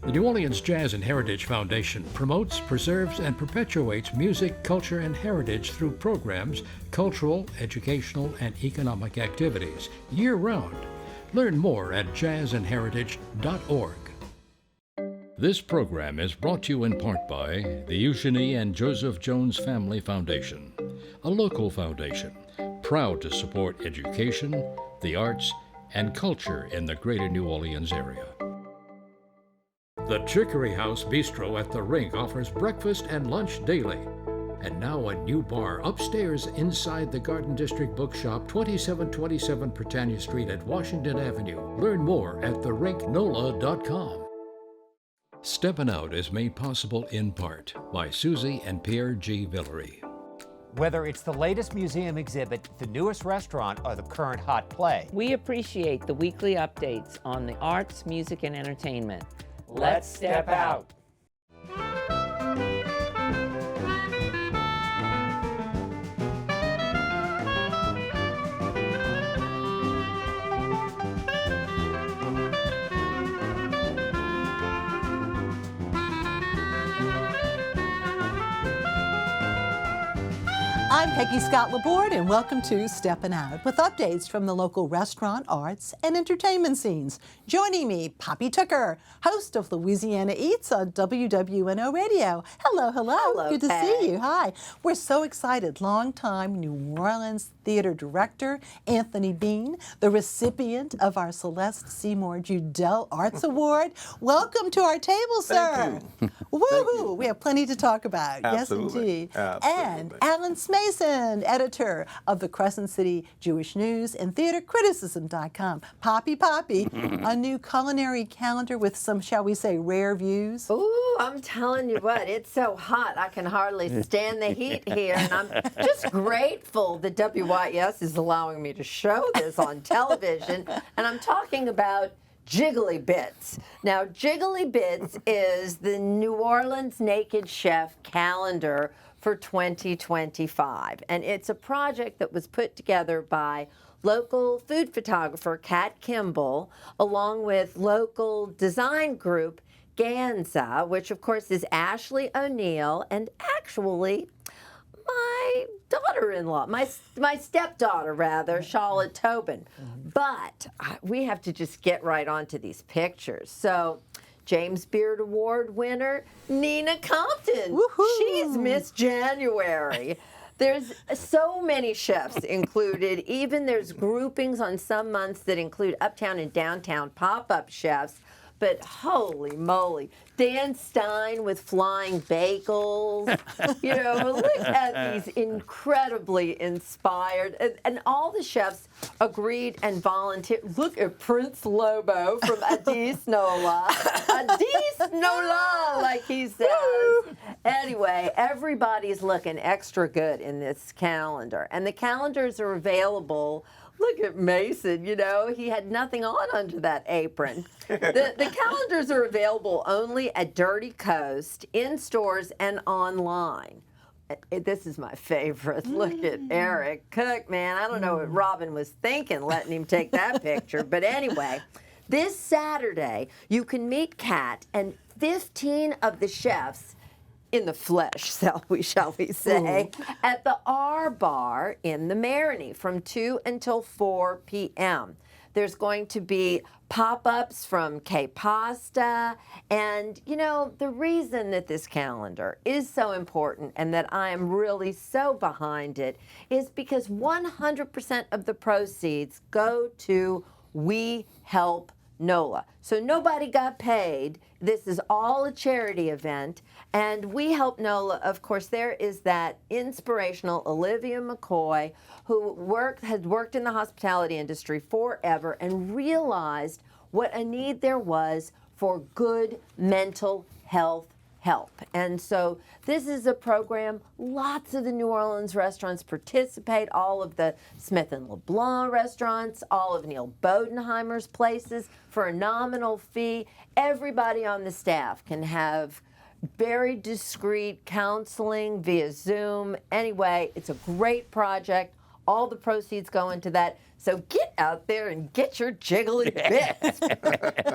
The New Orleans Jazz and Heritage Foundation promotes, preserves, and perpetuates music, culture, and heritage through programs, cultural, educational, and economic activities year-round. Learn more at jazzandheritage.org. This program is brought to you in part by the Eugenie and Joseph Jones Family Foundation, a local foundation proud to support education, the arts, and culture in the greater New Orleans area. The Chicory House Bistro at the Rink offers breakfast and lunch daily. And now a new bar upstairs inside the Garden District Bookshop, 2727 Britannia Street at Washington Avenue. Learn more at therinknola.com. Steppin Out is made possible in part by Susie and Pierre G. Villery. Whether it's the latest museum exhibit, the newest restaurant, or the current hot play, we appreciate the weekly updates on the arts, music, and entertainment. let's step out. I'm Peggy Scott Laborde, and welcome to Steppin Out, with updates from the local restaurant, arts, and entertainment scenes. Joining me, Poppy Tucker, host of Louisiana Eats on WWNO Radio. Hello, hello. Hello, good to Peg. see you. Hi. We're so excited. Longtime New Orleans theater director Anthony Bean, the recipient of our Celeste Seymour Judell Arts Award. Welcome to our table, sir. Thank you. Woohoo! We have plenty to talk about. Absolutely. Yes, indeed. Absolutely. And Alan Smason, editor of the Crescent City Jewish News and TheaterCriticism.com. Poppy, a new culinary calendar with some, shall we say, rare views. Ooh, I'm telling you what, it's so hot I can hardly stand the heat here, and I'm just grateful that WYES is allowing me to show this on television, and I'm talking about Jiggly Bits. Now, Jiggly Bits is the New Orleans Naked Chef calendar for 2025, and it's a project that was put together by local food photographer Kat Kimball, along with local design group Ganza, which of course is Ashley O'Neill, and actually my daughter-in-law, my stepdaughter rather, Charlotte Tobin. But we have to just get right onto these pictures. So James Beard Award winner Nina Compton. Woohoo! She's Miss January. There's so many chefs included. Even there's groupings on some months that include uptown and downtown pop-up chefs. But holy moly, Dan Stein with flying bagels. You know, look at these incredibly inspired. And all the chefs agreed and volunteered. Look at Prince Lobo from Adis Nola. Adis Nola, like he says. Anyway, everybody's looking extra good in this calendar. And the calendars are available. Look at Mason, you know, he had nothing on under that apron. The calendars are available only at Dirty Coast, in stores, and online. This is my favorite. Look at Eric Cook, man. I don't know what Robin was thinking letting him take that picture. But anyway, this Saturday, you can meet Kat and 15 of the chefs in the flesh, shall we say, at the R Bar in the Marigny from 2 until 4 p.m. There's going to be pop-ups from K Pasta, and you know, the reason that this calendar is so important and that I am really so behind it is because 100% of the proceeds go to We Help NOLA. So nobody got paid. This is all a charity event. And We Help NOLA, of course, there is that inspirational Olivia McCoy who had worked in the hospitality industry forever and realized what a need there was for good mental health help. And so this is a program, lots of the New Orleans restaurants participate, all of the Smith and LeBlanc restaurants, all of Neil Bodenheimer's places for a nominal fee. Everybody on the staff can have very discreet counseling via Zoom. Anyway, it's a great project. All the proceeds go into that. So get out there and get your jiggly bits.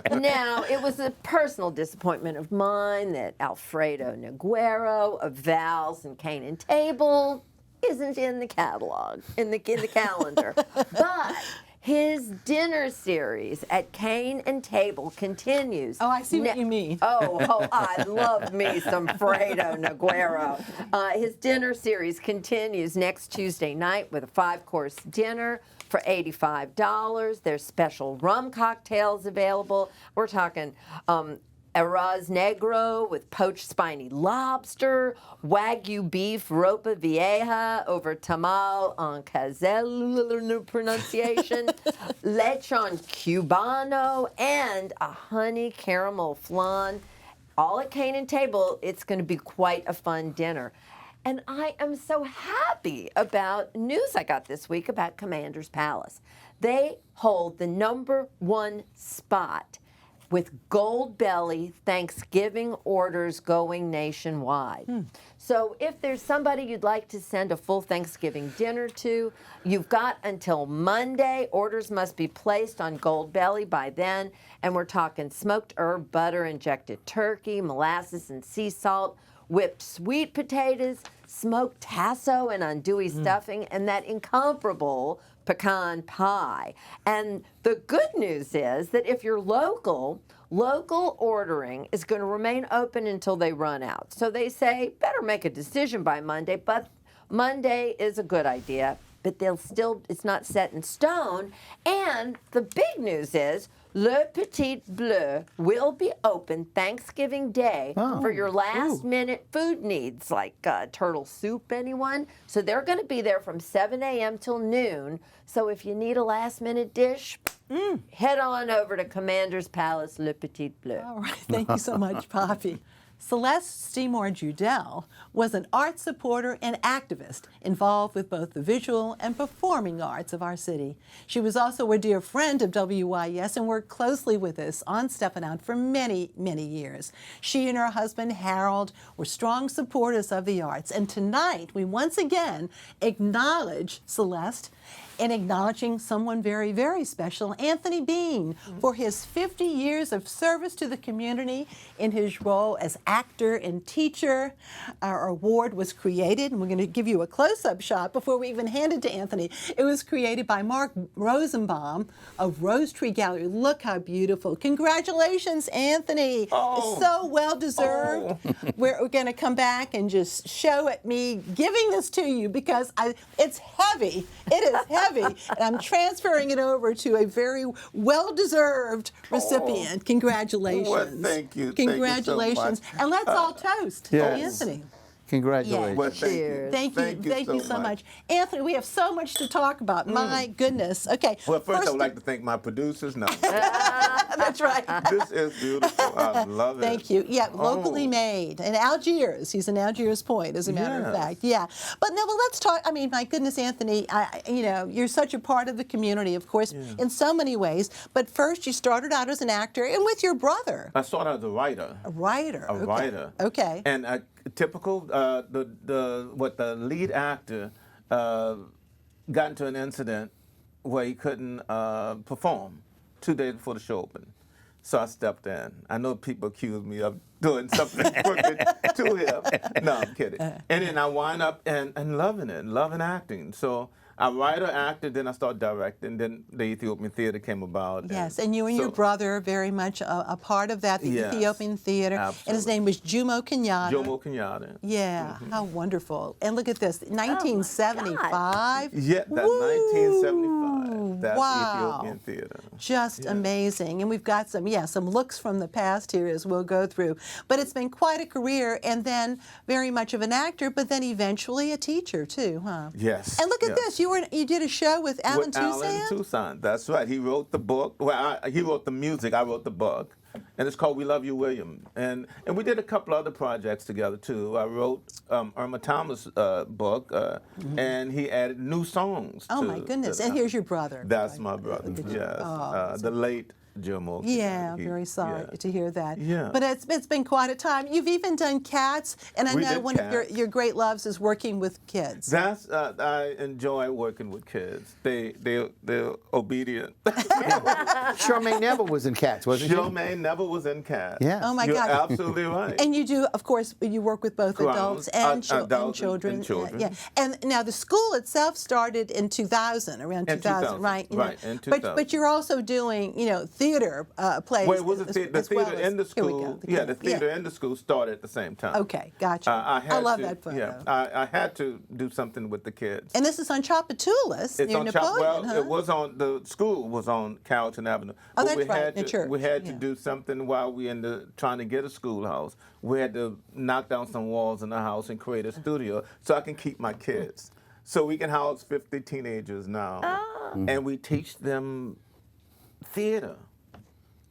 Now, it was a personal disappointment of mine that Alfredo Noguero of Val's and Cane and Table isn't in the catalog, in the calendar. But his dinner series at Cane and Table continues. Oh, I see what you mean. Oh, I love me some Fredo Noguero. His dinner series continues next Tuesday night with a 5-course dinner for $85. There's special rum cocktails available. We're talking arroz negro with poached spiny lobster, Wagyu beef ropa vieja over tamal en cazel pronunciation, lechon cubano, and a honey caramel flan. All at Cane and Table. It's going to be quite a fun dinner. And I am so happy about news I got this week about Commander's Palace. They hold the #1 spot with Gold Belly Thanksgiving orders going nationwide. So if there's somebody you'd like to send a full Thanksgiving dinner to, you've got until Monday. Orders must be placed on Gold Belly by then. And we're talking smoked herb butter, injected turkey, molasses and sea salt, whipped sweet potatoes, smoked tasso and andouille stuffing, and that incomparable pecan pie. And the good news is that if you're local ordering is going to remain open until they run out. So they say, better make a decision by Monday, but Monday is a good idea, but it's not set in stone. And the big news is, Le Petit Bleu will be open Thanksgiving Day for your last-minute food needs, like turtle soup, anyone? So they're going to be there from 7 a.m. till noon. So if you need a last-minute dish, head on over to Commander's Palace, Le Petit Bleu. All right, thank you so much, Poppy. Celeste Seymour Judell was an art supporter and activist involved with both the visual and performing arts of our city. She was also a dear friend of WYES and worked closely with us on Steppin Out for many, many years. She and her husband, Harold, were strong supporters of the arts. And tonight, we once again acknowledge Celeste in acknowledging someone very, very special, Anthony Bean, for his 50 years of service to the community in his role as actor and teacher. Our award was created, and we're going to give you a close-up shot before we even hand it to Anthony. It was created by Mark Rosenbaum of Rosetree Gallery. Look how beautiful. Congratulations, Anthony. It's so well-deserved. We're going to come back and just show it me giving this to you because it's heavy. It is heavy. And I'm transferring it over to a very well-deserved recipient. Congratulations. Well, thank you. Congratulations. Thank you so much. And let's all toast to Anthony. Congratulations. Well, Cheers. Thank you so much. Anthony, we have so much to talk about. My goodness. Okay. Well, first I would like to thank my producers. No. That's right. This is beautiful. I love it. Thank you. Yeah, locally made. In Algiers. He's in Algiers Point, as a matter of fact. Yeah. But no, well, let's talk. I mean, my goodness, Anthony, you're such a part of the community, of course, in so many ways. But first, you started out as an actor and with your brother. I started as a writer. A writer. A writer. Okay. And typical, the lead actor got into an incident where he couldn't perform 2 days before the show opened. So I stepped in. I know people accuse me of doing something crooked to him. No, I'm kidding. And then I wind up and loving it, loving acting. So I writer, actor, then I started directing. Then the Ethiopian Theater came about. Yes, and you and your brother very much a part of that, the Ethiopian Theater. Absolutely. And his name was Jomo Kenyatta. Jomo Kenyatta. Yeah, how wonderful. And look at this, 1975. Yeah, that's 1975. That's Ethiopian Theater. Just amazing. And we've got some looks from the past here as we'll go through. But it's been quite a career, and then very much of an actor, but then eventually a teacher too, huh? Yes. And look at this, you did a show with Alan Toussaint? Alan Toussaint, that's right. He wrote the book. Well, he wrote the music, I wrote the book. And it's called We Love You, William. And we did a couple other projects together, too. I wrote Irma Thomas' book, and he added new songs. Oh, my goodness. And here's your brother. That's my brother, yes. The late Joe Morgan. Yeah, very sorry to hear that. Yeah. But it's been quite a time. You've even done cats, and I We know did one of cats. your great loves is working with kids. That's I enjoy working with kids. They're obedient. Charmaine Neville was in Cats, wasn't she? Charmaine Neville was in Cats. Yeah. Oh my You're God! absolutely right. And you do, of course, you work with both Grown, adults and, adults children. and children. Yeah. And now the school itself started in 2000, around In 2000, right? You know. right, in 2000. But you're also doing, theater plays. Well, it was the theater in the Here we school. go, Yeah, the theater in the school started at the same time. Okay, gotcha. I love to, that photo. Yeah, I had to do something with the kids. And this is on Chapatulas It's near on Napoleon, well, huh? it was on the school was on Carrollton Avenue. Oh, But that's we right, had the to, church, We had yeah. to do something while we trying to get a schoolhouse. We had to knock down some walls in the house and create a studio so I can keep my kids. So we can house 50 teenagers now, and we teach them theater,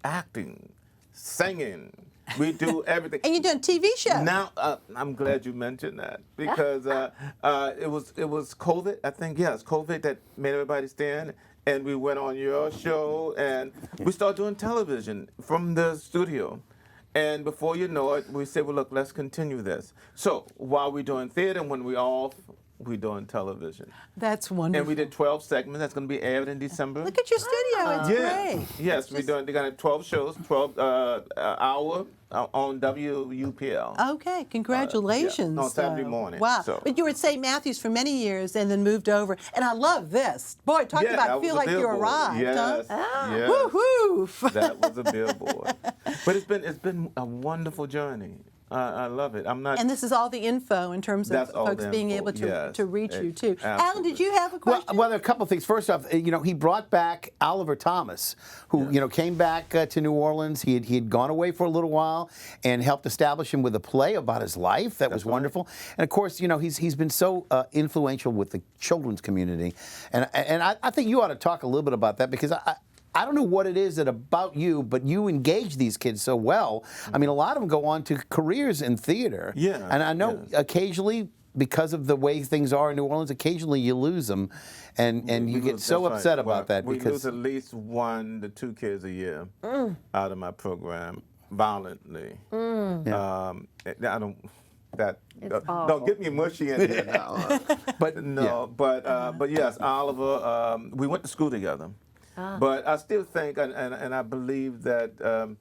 acting, singing. We do everything. And you're doing TV shows. Now, I'm glad you mentioned that because it was COVID. I think it's COVID that made everybody stand, and we went on your show, and we started doing television from the studio. And before you know it, we said, well, look, let's continue this. So while we're doing theater, when we're off, we're doing television. That's wonderful. And we did 12 segments. That's going to be aired in December. Look at your studio. It's great. Yes, we're doing. They're going to have 12 shows, 12 hour on WUPL. Okay, congratulations. on Saturday morning, Wow. so. But you were at St. Matthew's for many years and then moved over. And I love this. Boy, talk that about was feel a like you billboard. arrived, Yes, huh? yes. Woo-hoo. That was a billboard. But it's been a wonderful journey. I love it. I'm not. And this is all the info in terms of That's all folks the being info, able to, yes. to reach you, too. Alan, Absolutely. did you have a Well, question? there are a couple of things. First off, he brought back Oliver Thomas, who came back to New Orleans. He had gone away for a little while and helped establish him with a play about his life. That was wonderful. And of course, he's been so influential with the children's community. And I think you ought to talk a little bit about that because I don't know what it is about you, but you engage these kids so well. I mean, a lot of them go on to careers in theater. Yeah, And I know occasionally, because of the way things are in New Orleans, occasionally you lose them, and you get so upset about that we because lose at least 1 to 2 kids a year out of my program violently. I don't. Don't get me mushy in here now. But yes, Oliver. We went to school together. But I still think, and I believe that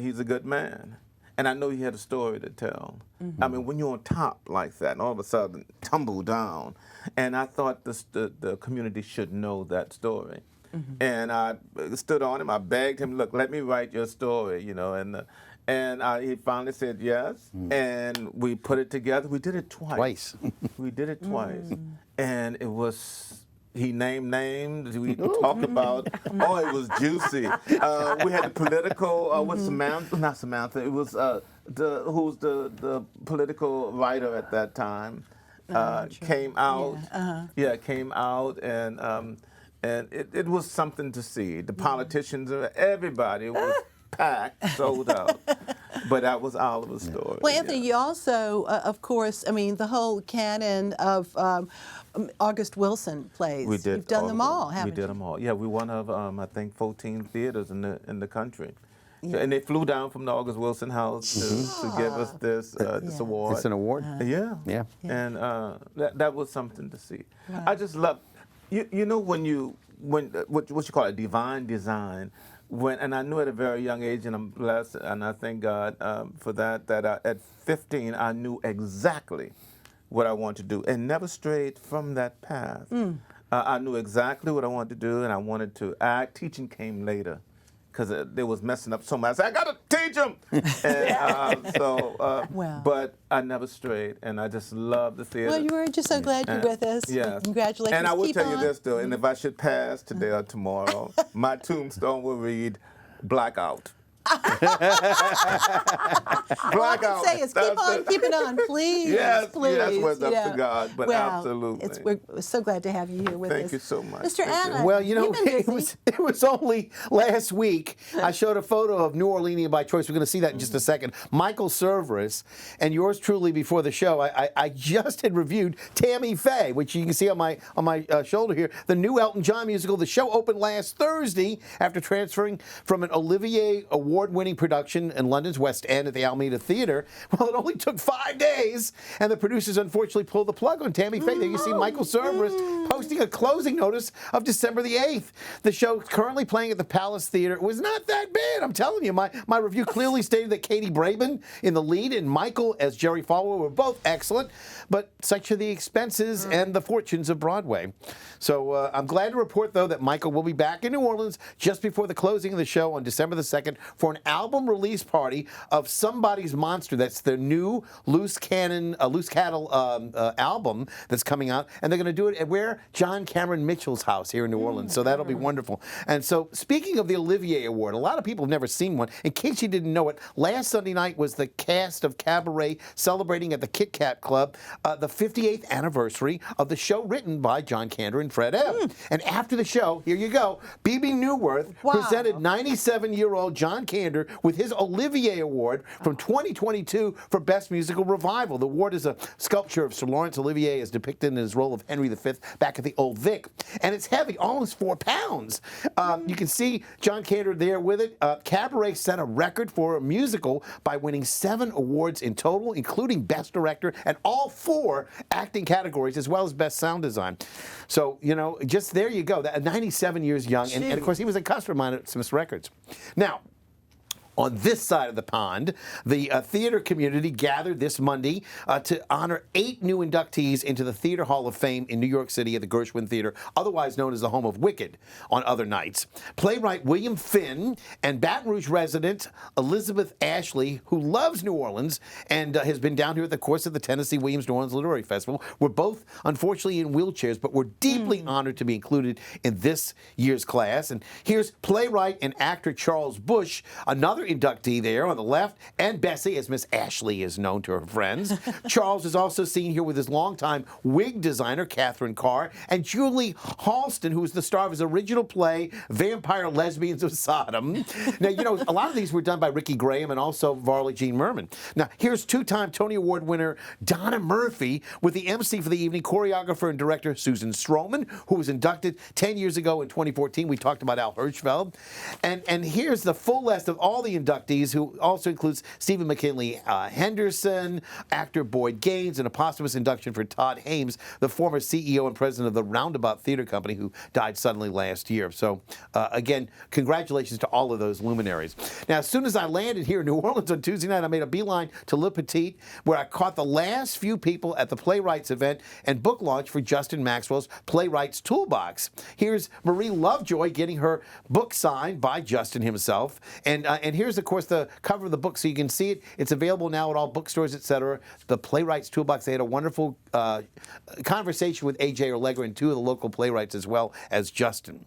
he's a good man. And I know he had a story to tell. I mean, when you're on top like that, and all of a sudden tumble down, and I thought the community should know that story. And I stood on him. I begged him, look, let me write your story, and he finally said yes. And we put it together. We did it twice. We did it twice, and it was. He named names. We talked about. Oh, it was juicy. We had the political. What's Samantha? Not Samantha. It was who's the political writer at that time. Came out. Came out, and it was something to see. The politicians, everybody was packed, sold out. But that was Oliver's story. Well, Anthony, you also, of course, I mean, the whole canon of August Wilson plays. We did. You've done them all, haven't you? We did them all. Yeah, we're one of I think 14 theaters in the country. Yeah. And they flew down from the August Wilson House to give us this award. it's an award. Yeah. And that was something to see. Right. I just love, when what you call it, divine design. And I knew at a very young age, and I'm blessed, and I thank God for that. That at 15, I knew exactly what I wanted to do, and never strayed from that path. I knew exactly what I wanted to do, and I wanted to act. Teaching came later, because they was messing up so much. I said, I gotta teach them. And but I never strayed, and I just love the theater. Well, we're just so glad you're with us. Yeah. Congratulations. And I will Keep tell you on. this, though, and if I should pass today or tomorrow, my tombstone will read, blackout. All I can say is keep on keeping on, please. Yes, please. yes, what's up to God, but well, absolutely. We're so glad to have you here with us. Thank you so much. Mr. Anna, Well, you know, you've been busy. it was only last week I showed a photo of New Orleanian by choice. We're going to see that in just a second. Michael Cerveris and yours truly before the show. I just had reviewed Tammy Faye, which you can see on my shoulder here. The new Elton John musical. The show opened last Thursday after transferring from an Olivier Award-winning production in London's West End at the Alameda Theatre. Well, it only took 5 days, and the producers unfortunately pulled the plug on Tammy Faye. There you see Michael Cerveris posting a closing notice of December the 8th. The show currently playing at the Palace Theatre. It was not that bad, I'm telling you. My review clearly stated that Katie Braben in the lead and Michael as Jerry Falwell were both excellent, but such are the expenses and the fortunes of Broadway. So I'm glad to report, though, that Michael will be back in New Orleans just before the closing of the show on December the 2nd for an album release party of Somebody's Monster. That's their new Loose Cattle album that's coming out. And they're going to do it at where? John Cameron Mitchell's house here in New Orleans. So that'll be wonderful. And so speaking of the Olivier Award, a lot of people have never seen one. In case you didn't know it, last Sunday night was the cast of Cabaret celebrating at the Kit Kat Club the 58th anniversary of the show written by John Kander and Fred Ebb. And after the show, here you go, B.B. Newworth presented 97-year-old John Kander with his Olivier Award from 2022 for Best Musical Revival. The award is a sculpture of Sir Laurence Olivier as depicted in his role of Henry V back at the Old Vic. And it's heavy, almost 4 pounds. You can see John Kander there with it. Cabaret set a record for a musical by winning 7 awards in total, including Best Director and all 4 acting categories, as well as Best Sound Design. So, you know, just there you go. 97 years young. And of course, he was a customer of mine at Smith's Records. Now, on this side of the pond, the theater community gathered this Monday to honor 8 new inductees into the Theater Hall of Fame in New York City at the Gershwin Theater, otherwise known as the home of Wicked, on other nights. Playwright William Finn and Baton Rouge resident Elizabeth Ashley, who loves New Orleans and has been down here at the course of the Tennessee Williams New Orleans Literary Festival, were both unfortunately in wheelchairs, but were deeply honored to be included in this year's class. And here's playwright and actor Charles Bush, another inductee there on the left, and Bessie, as Miss Ashley is known to her friends. Charles is also seen here with his longtime wig designer, Catherine Carr, and Julie Halston, who was the star of his original play, Vampire Lesbians of Sodom. Now, you know, a lot of these were done by Ricky Graham and also Varley Jean Merman. Now, here's 2-time Tony Award winner Donna Murphy with the MC for the evening, choreographer and director Susan Stroman, who was inducted 10 years ago in 2014. We talked about Al Hirschfeld. And here's the full list of all the inductees, who also includes Stephen McKinley Henderson, actor Boyd Gaines, and a posthumous induction for Todd Hames, the former CEO and president of the Roundabout Theater Company, who died suddenly last year. So, again, congratulations to all of those luminaries. Now, as soon as I landed here in New Orleans on Tuesday night, I made a beeline to Le Petit, where I caught the last few people at the Playwrights event and book launch for Justin Maxwell's Playwrights Toolbox. Here's Marie Lovejoy getting her book signed by Justin himself, and here's, of course, the cover of the book, so you can see it. It's available now at all bookstores, etc. The Playwrights Toolbox. They had a wonderful conversation with A.J. Allegra and 2 of the local playwrights, as well as Justin.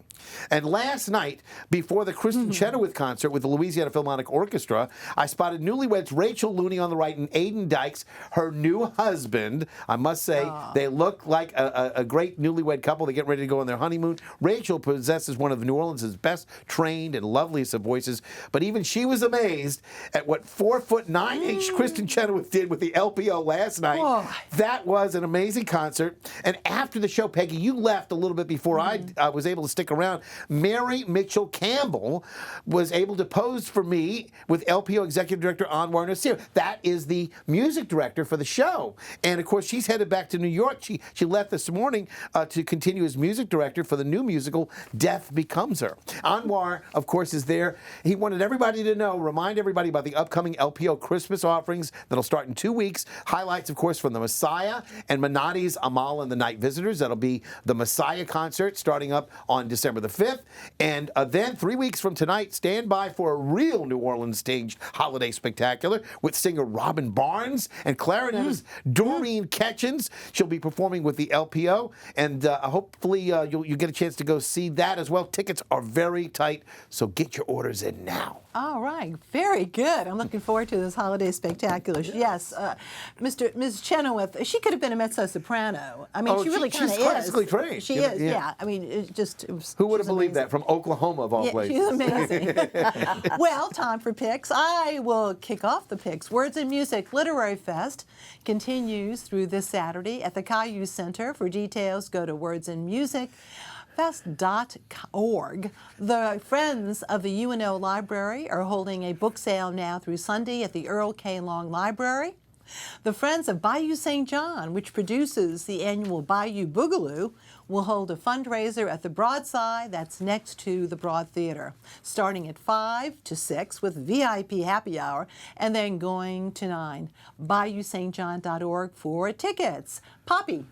And last night, before the Kristen Chenoweth concert with the Louisiana Philharmonic Orchestra, I spotted newlyweds Rachel Looney on the right and Aiden Dykes, her new husband. I must say, they look like a great newlywed couple. They get ready to go on their honeymoon. Rachel possesses one of New Orleans' best trained and loveliest of voices, but even she was amazed at what 4'9" Kristen Chenoweth did with the LPO last night. Whoa. That was an amazing concert. And after the show, Peggy, you left a little bit before I was able to stick around. Mary Mitchell Campbell was able to pose for me with LPO Executive Director Anwar Nasir. That is the music director for the show. And of course, she's headed back to New York. She left this morning to continue as music director for the new musical, Death Becomes Her. Anwar, of course, is there. He wanted everybody to know, remind everybody about the upcoming LPO Christmas offerings that'll start in 2 weeks. Highlights, of course, from The Messiah and Manati's Amal and the Night Visitors. That'll be the Messiah concert starting up on December the 5th. And then 3 weeks from tonight, stand by for a real New Orleans staged holiday spectacular with singer Robin Barnes and clarinetist Doreen Ketchens. She'll be performing with the LPO. And hopefully you get a chance to go see that as well. Tickets are very tight, so get your orders in now. All right, very good. I'm looking forward to this holiday spectacular. Yes, Ms. Chenoweth, she could have been a mezzo-soprano. I mean, she really kind of is. She's classically trained. She is, yeah. I mean, it was. Who would have she's believed amazing. that from Oklahoma of all places? She's amazing. Well, time for picks. I will kick off the picks. Words and Music Literary Fest continues through this Saturday at the Caillou Center. For details, go to wordsandmusicfest.org. The Friends of the UNO Library are holding a book sale now through Sunday at the Earl K. Long Library. The Friends of Bayou St. John, which produces the annual Bayou Boogaloo, will hold a fundraiser at the Broadside, that's next to the Broad Theater, starting at 5 to 6 with VIP happy hour, and then going to 9. BayouSt.John.org for tickets. Poppy.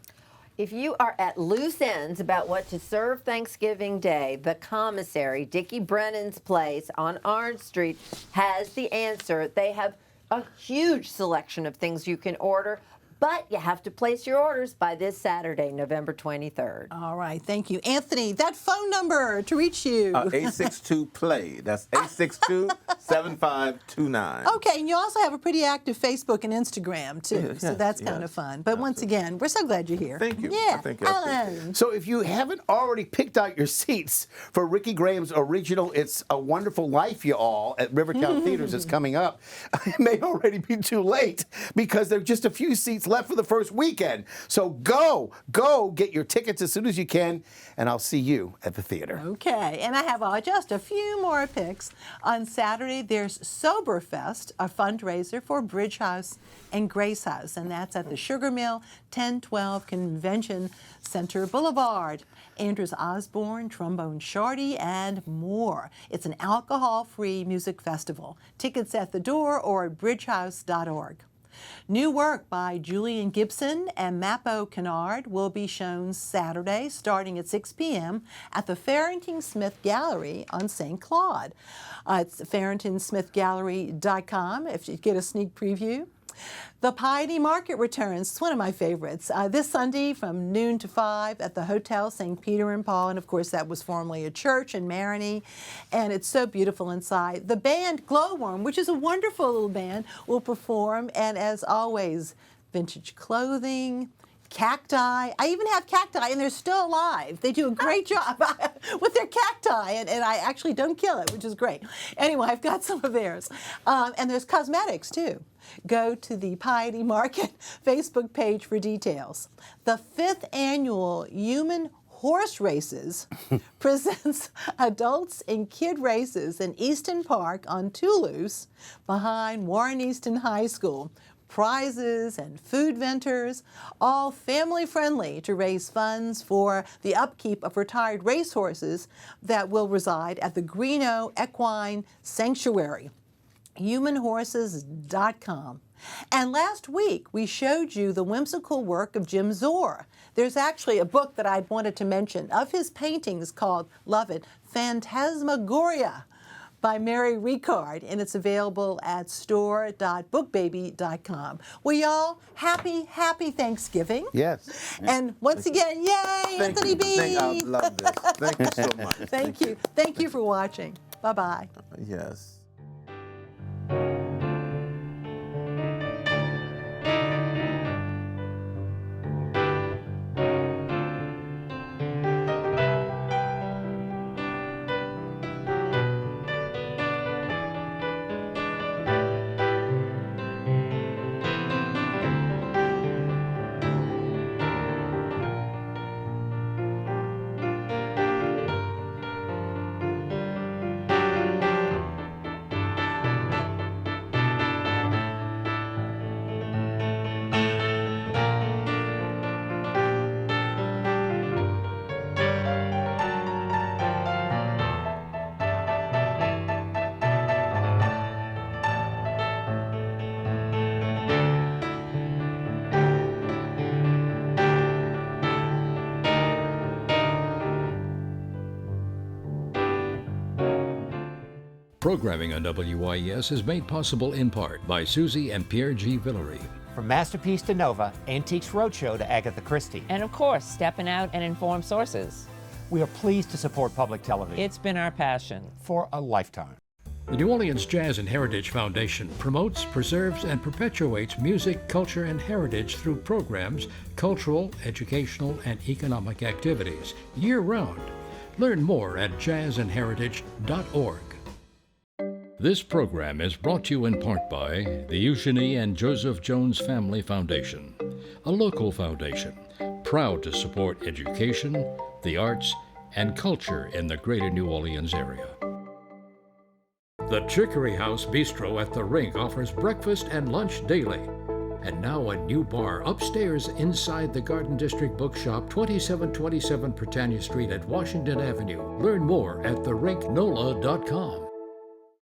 If you are at loose ends about what to serve Thanksgiving Day, the commissary, Dickie Brennan's place on Orange Street, has the answer. They have a huge selection of things you can order, but you have to place your orders by this Saturday, November 23rd. All right, thank you. Anthony, that phone number to reach you. 862-PLAY. That's 862-7529. Okay, and you also have a pretty active Facebook and Instagram, too, so that's kind of fun. But once again, we're so glad you're here. Thank you. Yeah, Thank you. Alan. So if you haven't already picked out your seats for Ricky Graham's original It's a Wonderful Life, You All, at Rivertown Theaters is coming up, it may already be too late because there are just a few seats left for the first weekend. So go get your tickets as soon as you can, and I'll see you at the theater. Okay, and I have just a few more picks. On Saturday, there's Soberfest, a fundraiser for Bridge House and Grace House, and that's at the Sugar Mill, 1012 Convention Center Boulevard. Andrews Osborne, Trombone Shorty, and more. It's an alcohol-free music festival. Tickets at the door or at bridgehouse.org. New work by Julian Gibson and Mappo Kennard will be shown Saturday starting at 6 p.m. at the Farrington Smith Gallery on St. Claude. It's farringtonsmithgallery.com if you get a sneak preview. The Piety Market returns. It's one of my favorites. This Sunday from noon to 5 at the Hotel St. Peter and Paul. And of course, that was formerly a church in Marigny. And it's so beautiful inside. The band Glowworm, which is a wonderful little band, will perform. And as always, vintage clothing, cacti. I even have cacti, and they're still alive. They do a great job with their cacti, and I actually don't kill it, which is great. Anyway, I've got some of theirs. And there's cosmetics, too. Go to the Piety Market Facebook page for details. The 5th annual Human Horse Races presents adults and kid races in Easton Park on Toulouse behind Warren Easton High School. Prizes and food vendors, all family-friendly to raise funds for the upkeep of retired racehorses that will reside at the Greenough Equine Sanctuary. humanhorses.com. And last week, we showed you the whimsical work of Jim Zor. There's actually a book that I wanted to mention of his paintings called, love it, Phantasmagoria by Mary Ricard, and it's available at store.bookbaby.com. Well, y'all, happy Thanksgiving. Yes. And once again, yay, Anthony B. I love this. Thank you so much. Thank you. Thank you for watching. Bye-bye. Yes. Programming on WYES is made possible in part by Susie and Pierre G. Villery. From Masterpiece to Nova, Antiques Roadshow to Agatha Christie. And of course, Steppin Out and Informed Sources. We are pleased to support public television It's been our passion. for a lifetime. The New Orleans Jazz and Heritage Foundation promotes, preserves, and perpetuates music, culture, and heritage through programs, cultural, educational, and economic activities year-round. Learn more at jazzandheritage.org. This program is brought to you in part by the Eugenie and Joseph Jones Family Foundation, a local foundation proud to support education, the arts, and culture in the greater New Orleans area. The Chicory House Bistro at the Rink offers breakfast and lunch daily. And now a new bar upstairs inside the Garden District Bookshop, 2727 Britannia Street at Washington Avenue. Learn more at therinknola.com.